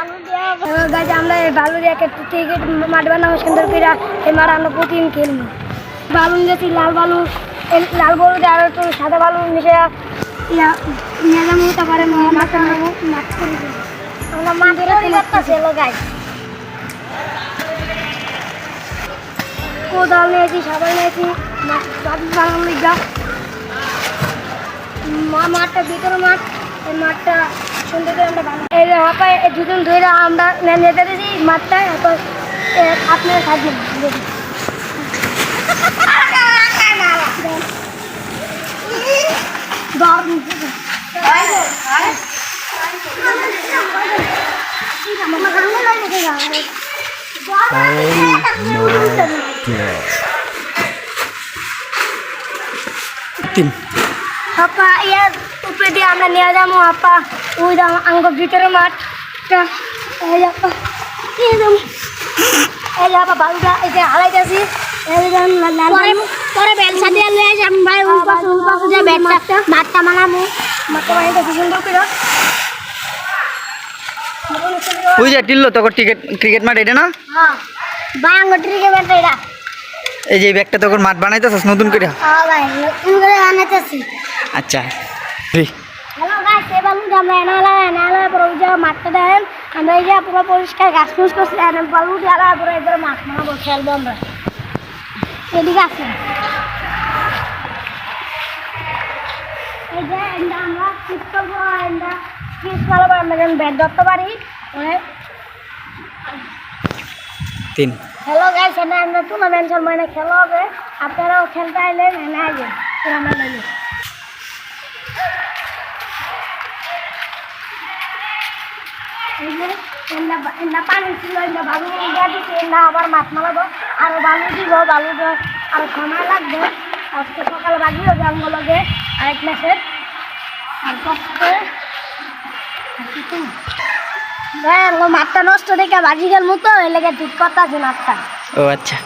আমরা বালু দিয়ে ক্রিকেট মাঠ বানাবো সুন্দর করে। এই মাঠ আমরা প্রতিদিন খেলবো। বালু নিয়েছি লাল বালু দিয়ে আরো একটু সাদা বালু মিশে নিয়ে যাবো। তারপরে মাঠটা নেবো, মাঠ করে দেবো। আমরা মাঠ করতেছি গাছ কোদাল নিয়েছি, সাবান নিয়েছি মাঠটা ভিতরে মাঠ। এই মাঠটা সুন্দর করে আমরা বানাবো। এই হাঁপায় দুজন ধরে আমরা নিতে দিয়েছি মাঠটা। এখন আপনারা থাকবেন আপা ইয়ার উপরে দিয়ে আমরা নিয়ে যাবো। আপা ওই আঙ্গ ভিতরে মাঠটা আপা বালুটা এই যে হারাইতেছি। পরে বেলসা দিয়ে লয়ে যাম ভাই। মাঠটা বানাবো, মাঠটা বানাইতেছি সুন্দর করে। ওই যে টিল্লো তোর ক্রিকেট মাঠ এটা না? হ্যাঁ বাঙ্গ ক্রিকেট মাঠ এটা। এই যে ব্যাগটা তোর মাঠ বানাইতেছস নতুন করে? হ্যাঁ ভাই নতুন করে বানাইতেছি। আচ্ছা হ্যালো গাইস, এই বালুটা আমরা এনালা পরে ওই যে মাঠটা দেখেন। আমরা এই যে পুরো পরিষ্কার ঘাস ফুস করছি। বালু দিয়ে পরে এবার মাঠ বানাবো, খেলবো আমরা। এদিকে আছে এই যে আমরা শীত করবো, আমরা শীত খেলাবো। আমরা যেন ব্যাট ধরতে পারি। হ্যালো গাইস, আমরা টুর্নামেন্ট মানে খেলা হবে। আপনারাও খেলতে আইলেন, এনে আইলেন টুর্নামেন্ট আইলে। পানি ছিল বালু দিচ্ছি। আবার মাছ মারাবো, আরো বালু দিব। বালু আরো সময় লাগবে। আজকে সকালে বাজিও জঙ্গলকে আরেক মাসের আর কষ্ট মাঠটা নষ্ট দেখে বাজি গেল মতো। এই লেগে ঠিক কথা আছে মাঠটা। ও আচ্ছা।